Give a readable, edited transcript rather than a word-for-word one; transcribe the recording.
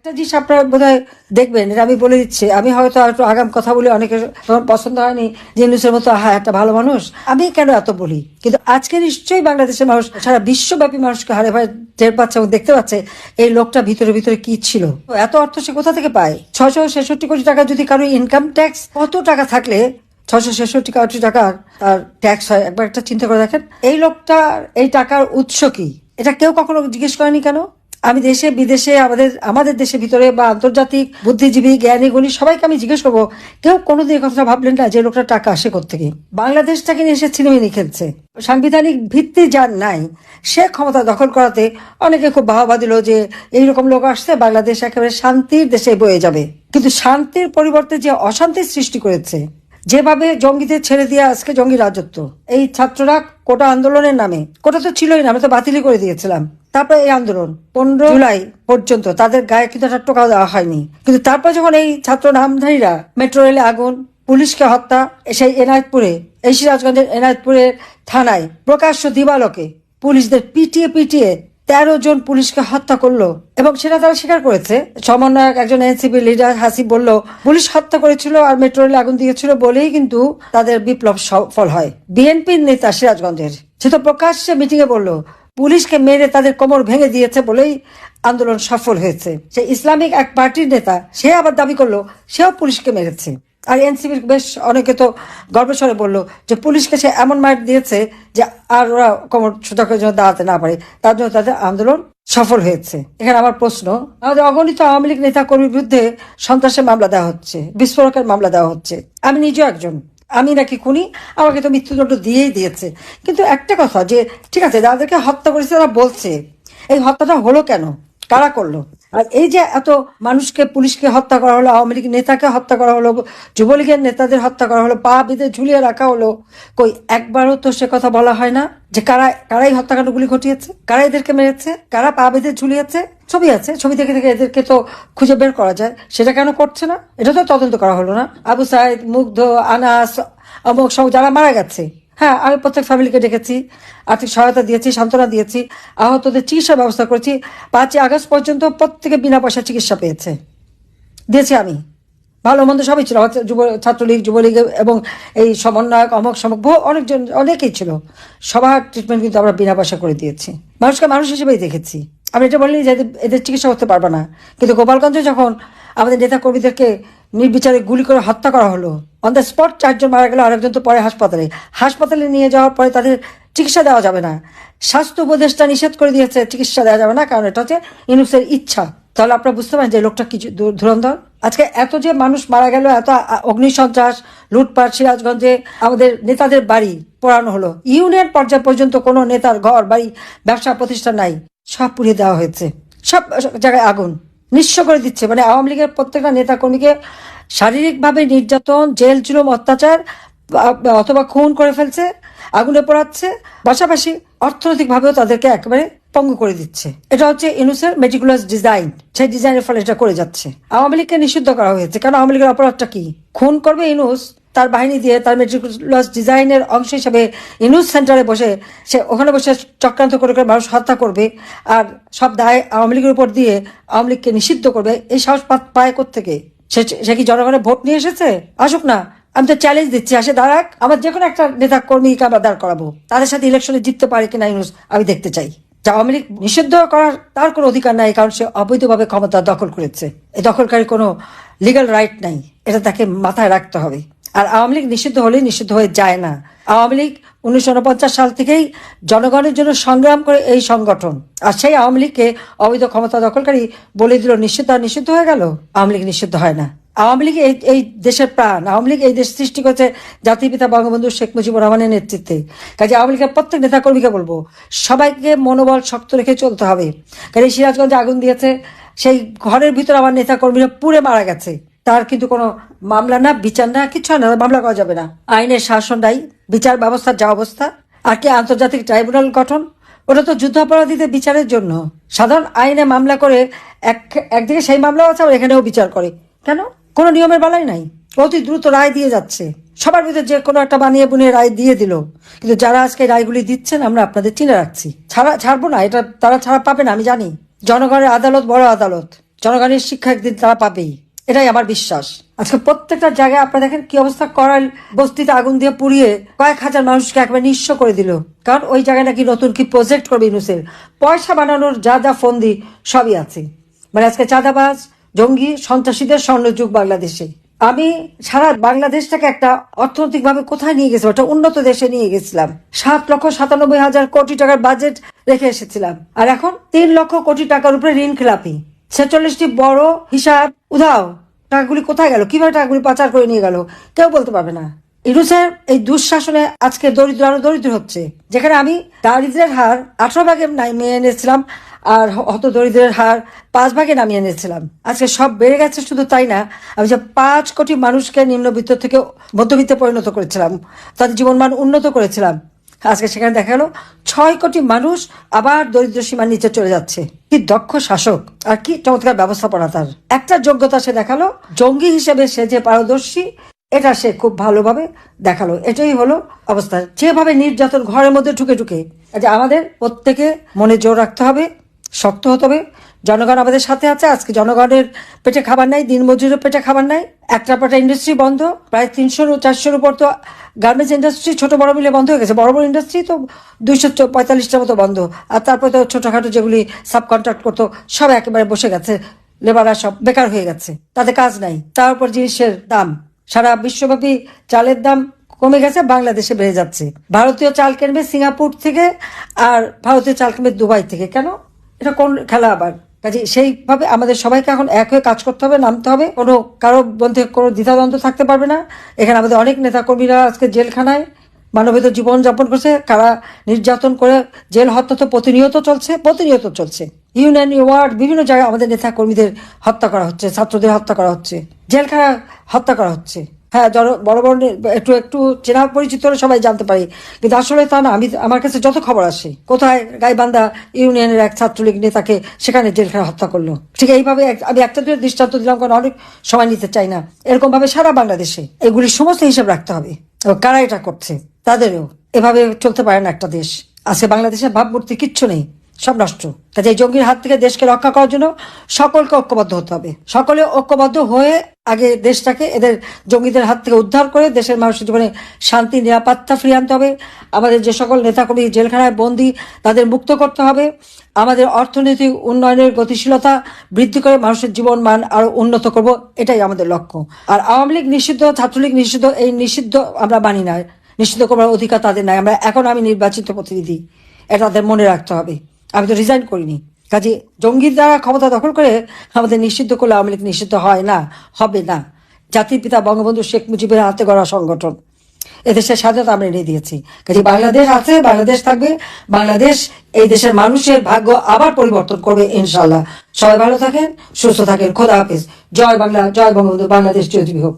একটা জিনিস আপনারা বোধহয় দেখবেন, এটা আমি বলে দিচ্ছি, আমি হয়তো একটু আগাম কথা বলি, অনেকের তখন পছন্দ হয়নি যে ইউনূসের মতো হ্যাঁ একটা ভালো মানুষ, আমি কেন এত বলি, কিন্তু আজকে নিশ্চয়ই বাংলাদেশের মানুষ সারা বিশ্বব্যাপী মানুষকে হারে ভাই টের পাচ্ছে এবং দেখতে পাচ্ছে এই লোকটা ভিতরে ভিতরে কি ছিল, এত অর্থ সে কোথা থেকে পায়। 666 কোটি টাকা যদি কারো ইনকাম ট্যাক্স, কত টাকা থাকলে 666 কোটি টাকার তার ট্যাক্স হয়, একবার একটা চিন্তা করে দেখেন। এই লোকটার এই টাকার উৎস কি, এটা কেউ কখনো জিজ্ঞেস করেনি কেন? আমি দেশে বিদেশে আমাদের দেশের ভিতরে বা আন্তর্জাতিক বুদ্ধিজীবী জ্ঞানী গুণী সবাইকে আমি জিজ্ঞেস করবো, কেউ কোনোদিন এই কথাটা ভাবলেন না যে লোকটা টাকা আসে কোত্থেকে? বাংলাদেশটাকে নিয়ে এসে ছিনিমিনি খেলছে, সাংবিধানিক ভিত্তি যার নাই সে ক্ষমতা দখল করাতে অনেকে খুব বাহবা দিল যে এইরকম লোক আসছে বাংলাদেশ একেবারে শান্তির দেশে বয়ে যাবে। কিন্তু শান্তির পরিবর্তে যে অশান্তির সৃষ্টি করেছে, যেভাবে জঙ্গিদের ছেড়ে দিয়ে আজকে জঙ্গি রাজত্ব, এই ছাত্ররা কোটা আন্দোলনের নামে, কোটা তো ছিলই না, আমরা তো বাতিলই করে দিয়েছিলাম, তারপরে এই আন্দোলন 15 জুলাই পর্যন্ত তাদের গায়ে কিন্তু একটা টোকা দেওয়া হয়নি, কিন্তু তারপর যখন এই ছাত্র নামধারীরা মেট্রো রেলে আগুন, পুলিশকে হত্যা, সেই এনায়েতপুরে, এই সিরাজগঞ্জের এনায়েতপুরের থানায় প্রকাশ্য দিবালোকে পুলিশদের পিটিয়ে পিটিয়ে 13 জন পুলিশকে হত্যা করলো, এবং সেটা তারা স্বীকার করেছে। সমন্বয়ক একজন এনসিপি লিডার হাসিব বলল পুলিশ হত্যা করেছিল আর মেট্রো রেলে আগুন দিয়েছিল বলেই কিন্তু তাদের বিপ্লব সফল হয়। বিএনপির নেতা সিরাজগঞ্জের, সে তো প্রকাশ্যে মিটিং এ বলল পুলিশকে মেরে তাদের কোমর ভেঙে দিয়েছে বলেই আন্দোলন সফল হয়েছে। সে ইসলামিক এক পার্টির নেতা, সে আবার দাবি করলো সেও পুলিশকে মেরেছে। আর এনসিপির বেশ অনেকে তো গর্বস্বরে বলল যে পুলিশকে সে এমন মার দিয়েছে যে আর ওরা কোমর সোজা করে জন্য দাঁড়াতে না পারে, তার জন্য তাদের আন্দোলন সফল হয়েছে। এখানে আমার প্রশ্ন, আমাদের অগণিত আওয়ামী লীগ নেতা কর্মীর বিরুদ্ধে সন্ত্রাসের মামলা দেওয়া হচ্ছে, বিস্ফোরকের মামলা দেওয়া হচ্ছে, আমি নিজেও একজন, আমি নাকি খুনি, আমাকে তো মৃত্যুদণ্ড দিয়েই দিয়েছে। কিন্তু একটা কথা যে ঠিক আছে যাদেরকে হত্যা করেছে তারা বলছে এই হত্যাটা হলো কেন, কারা করলো? আর এই যে এত মানুষকে, পুলিশকে হত্যা করা হলো, আওয়ামী লীগ নেতাকে হত্যা করা হলো, যুবলীগের নেতাদের হত্যা করা হলো, পা বেঁধে ঝুলিয়ে রাখা হলো, কই একবারও তো সে কথা বলা হয় না যে কারাই হত্যাকাণ্ডগুলি ঘটিয়েছে, কারা এদেরকে মেরেছে, কারা পা বেঁধে ঝুলিয়েছে? ছবি আছে, ছবি থেকে থেকে এদেরকে তো খুঁজে বের করা যায়, সেটা কেন করছে না? এটা তো তদন্ত করা হলো না। আবু সাইদ, মুগ্ধ, আনাস, অমুক সব যারা মারা গেছে, হ্যাঁ আমি প্রত্যেক ফ্যামিলিকে ডেকেছি, আর্থিক সহায়তা দিয়েছি, সান্ত্বনা দিয়েছি, আহতদের চিকিৎসার ব্যবস্থা করেছি। 5ই আগস্ট পর্যন্ত প্রত্যেকে বিনা পয়সা চিকিৎসা পেয়েছে, দিয়েছি আমি। ভালো মন্দ সবই ছিল, ছাত্রলীগ, যুবলীগ এবং এই সমন্বয়ক অমক সমক অনেকজন, অনেকেই ছিল, সবার ট্রিটমেন্ট কিন্তু আমরা বিনা পয়সা করে দিয়েছি। মানুষকে মানুষ হিসেবেই দেখেছি। আমি এটা বলিনি যে এদের চিকিৎসা করতে পারবে না, কিন্তু গোপালগঞ্জে যখন আমাদের নেতা কর্মীদেরকে নির্বিচারে গুলি করে হত্যা করা হলো, অন দ্য স্পট 4 জন মারা গেল, আরেকজন তো পরে হাসপাতালে নিয়ে যাওয়ার পরে তাদের চিকিৎসা দেওয়া যাবে না, স্বাস্থ্য উপদেষ্টা নিষেধ করে দিয়েছে চিকিৎসা দেওয়া যাবে না, কারণ এটা হচ্ছে ইউনূসের ইচ্ছা। তাহলে আপনারা বুঝতে পারেন যে লোকটা কি ধুরন্ধর। আজকে এত যে মানুষ মারা গেল, এত অগ্নিসন্ত্রাস, লুটপাট, সিরাজগঞ্জে আমাদের নেতাদের বাড়ি পোড়ানো হলো, ইউনিয়ন পর্যায় পর্যন্ত কোনো নেতার ঘর বাড়ি ব্যবসা প্রতিষ্ঠান নাই, সব পুড়িয়ে দেওয়া হয়েছে, সব জায়গায় আগুন নিঃস্ব করে দিচ্ছে। মানে আওয়ামী লীগের প্রত্যেকটা নেতা কর্মীকে শারীরিকভাবে নির্যাতন, জেল জুলুম, অত্যাচার অথবা খুন করে ফেলছে, আগুনে পোড়াচ্ছে, পাশাপাশি অর্থনৈতিকভাবেও তাদেরকে একেবারে পঙ্গু করে দিচ্ছে। এটা হচ্ছে ইউনূসের মেটিকুলাস ডিজাইন, সেই ডিজাইনের ফলে এটা করে যাচ্ছে। আওয়ামী লীগকে নিষিদ্ধ করা হয়েছে, কারণ আওয়ামী লীগের অপরাধটা কি? খুন করবে ইউনূস, তার বাহিনী দিয়ে তার মেটিকুলাস ডিজাইনের অংশ হিসেবে ইউনূস সেন্টারে বসে সে ওখানে বসে চক্রান্ত করে করে মানুষ হত্যা করবে, আর সব দায় আওয়ামী লীগের উপর দিয়ে আওয়ামী লীগকে নিষিদ্ধ করবে। এই সাহস পায় কোত্থেকে? সে কি জনগণের ভোট নিয়ে এসেছে? আসুক না, আমি তো চ্যালেঞ্জ দিচ্ছি, আসে দাঁড়াক, আমার যে কোনো একটা নেতা কর্মীকে আমরা দাঁড় করাবো, তাদের সাথে ইলেকশনে জিততে পারে কিনা ইউনূস আমি দেখতে চাই। আওয়ামী লীগ নিষিদ্ধ করার তার কোনো অধিকার নাই, কারণ সে অবৈধভাবে ক্ষমতা দখল করেছে, এই দখলকারী কোনো লিগ্যাল রাইট নাই, এটা তাকে মাথায় রাখতে হবে। আর আওয়ামী লীগ নিষিদ্ধ হলেই নিষিদ্ধ হয়ে যায় না। আওয়ামী লীগ 1949 সাল থেকেই জনগণের জন্য সংগ্রাম করে এই সংগঠন, আর সেই আওয়ামী লীগকে অবৈধ ক্ষমতা দখলকারী বলে দিল নিষিদ্ধ হয়ে গেল। আওয়ামী লীগ নিষিদ্ধ হয় না। আওয়ামী লীগ এই দেশের প্রাণ, আওয়ামী লীগ এই দেশ সৃষ্টি করেছে জাতির পিতা বঙ্গবন্ধু শেখ মুজিবুর রহমানের নেতৃত্বে। কাজে আওয়ামী লীগের প্রত্যেক নেতা কর্মীকে বলবো সবাইকে মনোবল শক্ত রেখে চলতে হবে। কাজে সিরাজগঞ্জে আগুন দিয়েছে, সেই ঘরের ভিতর আমার নেতা কর্মীরা পুড়ে মারা গেছে, তার কিন্তু কোনো মামলা না, বিচার না, কিছু না, মামলা করা যাবে না। আইনের শাসন নাই, বিচার ব্যবস্থার যা অবস্থা। আর কি আন্তর্জাতিক ট্রাইব্যুনাল গঠন, ওটা তো যুদ্ধাপরাধীদের বিচারের জন্য। সাধারণ আইনে মামলা করে একদিকে সেই মামলাও আছে, আবার এখানেও বিচার করে, কেন? কোনো নিয়মের বালাই নাই, অতি দ্রুত রায় দিয়ে যাচ্ছে, সবার ভিতরে যে কোনো একটা বানিয়ে বুনিয়ে রায় দিয়ে দিল। কিন্তু যারা আজকে রায়গুলি দিচ্ছেন আমরা আপনাদের চিনে রাখছি, ছাড়বো না, এটা তারা ছাড়া পাবে না, আমি জানি। জনগণের আদালত বড় আদালত, জনগণের শিক্ষা একদিন তারা পাবেই, এটাই আমার বিশ্বাস। আজকে প্রত্যেকটা জায়গায় আপনারা দেখেন কি অবস্থা, করাল বস্তিতে আগুন দিয়ে পুড়িয়ে কয়েক হাজার মানুষকে একবার নিঃস্ব করে দিল, কারণ ওই জায়গায় নাকি নতুন কি প্রজেক্ট করবে ইউনূসের। পয়সা বানানোর যা যা ফন্দি সবই আছে। মানে আজকে চাঁদাবাজ, জঙ্গি, সন্ত্রাসীদের স্বর্ণযুগ বাংলাদেশে। আমি সারা বাংলাদেশটাকে একটা অর্থনৈতিকভাবে কোথায় নিয়ে গেছিলাম, একটা উন্নত দেশে নিয়ে গেছিলাম। 7,97,000 কোটি টাকার বাজেট রেখে এসেছিলাম, আর এখন 3 লক্ষ কোটি টাকার উপরে ঋণ খেলাপি। 46টি বড় হিসাব উধাও। টাকাগুলি কোথায় গেল, কিভাবে টাকাগুলি পাচার করে নিয়ে গেল, কেউ বলতে পারবে না। ইউনূসের এই দুঃশাসনে আজকে দরিদ্র আরো দরিদ্র হচ্ছে। যেখানে আমি দারিদ্রের হার 18 ভাগে নামিয়ে এনেছিলাম, আর হত দরিদ্রের হার 5 ভাগে নামিয়ে এনেছিলাম, আজকে সব বেড়ে গেছে। শুধু তাই না, আমি যে 5 কোটি মানুষকে নিম্নবিত্ত থেকে মধ্যবিত্তে পরিণত করেছিলাম, তাদের জীবনমান উন্নত করেছিলাম, আজকে সেখানে দেখা গেল 6 কোটি মানুষ আবার দরিদ্র সীমার নিচে চলে যাচ্ছে। কি দক্ষ শাসক আর কি চমৎকার ব্যবস্থাপনা তার। একটা যোগ্যতা সে দেখালো, জঙ্গি হিসেবে সে যে পারদর্শী এটা সে খুব ভালোভাবে দেখালো। এটাই হলো অবস্থা। যেভাবে নির্যাতন ঘরের মধ্যে ঢুকে ঢুকে, আমাদের প্রত্যেকে মনে জোর রাখতে হবে, শক্ত হতে হবে। জনগণ আমাদের সাথে আছে। আজকে জনগণের পেটে খাবার নাই, দিনমজুরের পেটে খাবার নাই। একটা পাটা ইন্ডাস্ট্রি বন্ধ, প্রায় 300-400-র উপর তো গার্মেন্টস ইন্ডাস্ট্রি ছোট বড় মিলে বন্ধ হয়ে গেছে। বড় বড় ইন্ডাস্ট্রি তো 245টার মতো বন্ধ, আর তারপরে তো ছোটখাটো যেগুলি সাব কন্ট্রাক্ট করতো সব একেবারে বসে গেছে, লেবাররা সব বেকার হয়ে গেছে, তাদের কাজ নাই। তার উপর জিনিসের দাম, সারা বিশ্বব্যাপী চালের দাম কমে গেছে, বাংলাদেশে বেড়ে যাচ্ছে। ভারতীয় চাল কিনবে সিঙ্গাপুর থেকে, আর ভারতীয় চাল কিনবে দুবাই থেকে। কেন? এটা কোন খেলা আবার? কাজে সেইভাবে আমাদের সবাইকে এখন এক হয়ে কাজ করতে হবে, নামতে হবে। কোনো কারো মধ্যে কোনো দ্বিধাদ্বন্দ্ব থাকতে পারবে না। এখানে আমাদের অনেক নেতাকর্মীরা আজকে জেলখানায় মানবেতর জীবন যাপন করছে, কারা নির্যাতন করে জেল হত্যা তো প্রতিনিয়ত চলছে। ইউনিয়ন, ওয়ার্ড, বিভিন্ন জায়গায় আমাদের নেতা কর্মীদের হত্যা করা হচ্ছে, ছাত্রদের হত্যা করা হচ্ছে, জেলখানা হত্যা করা হচ্ছে। হ্যাঁ, বড় বড় একটু চেনা পরিচিত হলে সবাই জানতে পারি, কিন্তু আসলে তা না। আমার কাছে যত খবর আসে, কোথায় গাইবান্ধা ইউনিয়নের এক ছাত্রলীগ নেতাকে সেখানে জেলখানা হত্যা করলো। ঠিক এইভাবে আমি একটা দুটো দৃষ্টান্ত দিলাম, কারণ অনেক সময় নিতে চাই না। এরকম ভাবে সারা বাংলাদেশে এগুলির সমস্ত হিসাব রাখতে হবে, এবং কারা এটা করছে তাদেরও। এভাবে চলতে পারে না একটা দেশ। আজকে বাংলাদেশের ভাবমূর্তি কিচ্ছু নেই, সব নষ্ট। কাজে এই জঙ্গির হাত থেকে দেশকে রক্ষা করার জন্য সকলকে ঐক্যবদ্ধ হতে হবে। সকলে ঐক্যবদ্ধ হয়ে আগে দেশটাকে এদের জঙ্গিদের হাত থেকে উদ্ধার করে দেশের মানুষের জীবনে শান্তি, নিরাপত্তা ফিরিয়ে আনতে হবে। আমাদের যে সকল নেতাকর্মী জেলখানায় বন্দী, তাদের মুক্ত করতে হবে। আমাদের অর্থনৈতিক উন্নয়নের গতিশীলতা বৃদ্ধি করে মানুষের জীবন মান আরো উন্নত করব, এটাই আমাদের লক্ষ্য। আর আওয়ামী লীগ নিষিদ্ধ, ছাত্রলীগ নিষিদ্ধ, এই নিষিদ্ধ আমরা মানি না। নিষিদ্ধ করার অধিকার তাদের নাই। আমি নির্বাচিত প্রতিনিধি, এটা তাদের মনে রাখতে হবে। আমি তো রিজাইন করিনি। কাজে জঙ্গির দ্বারা ক্ষমতা দখল করে আমাদের নিষিদ্ধ করলে আওয়ামী লীগ নিষিদ্ধ হয় না, হবে না। জাতির পিতা বঙ্গবন্ধু শেখ মুজিবের হাতে গড়া সংগঠন, এদেশের স্বাধীনতা আমরা এনে দিয়েছি। কাজে বাংলাদেশ আছে, বাংলাদেশ থাকবে। বাংলাদেশ এই দেশের মানুষের ভাগ্য আবার পরিবর্তন করবে ইনশাল্লাহ। সবাই ভালো থাকেন, সুস্থ থাকেন। খোদা হাফেজ। জয় বাংলা, জয় বঙ্গবন্ধু। বাংলাদেশ চিরজীবী হোক।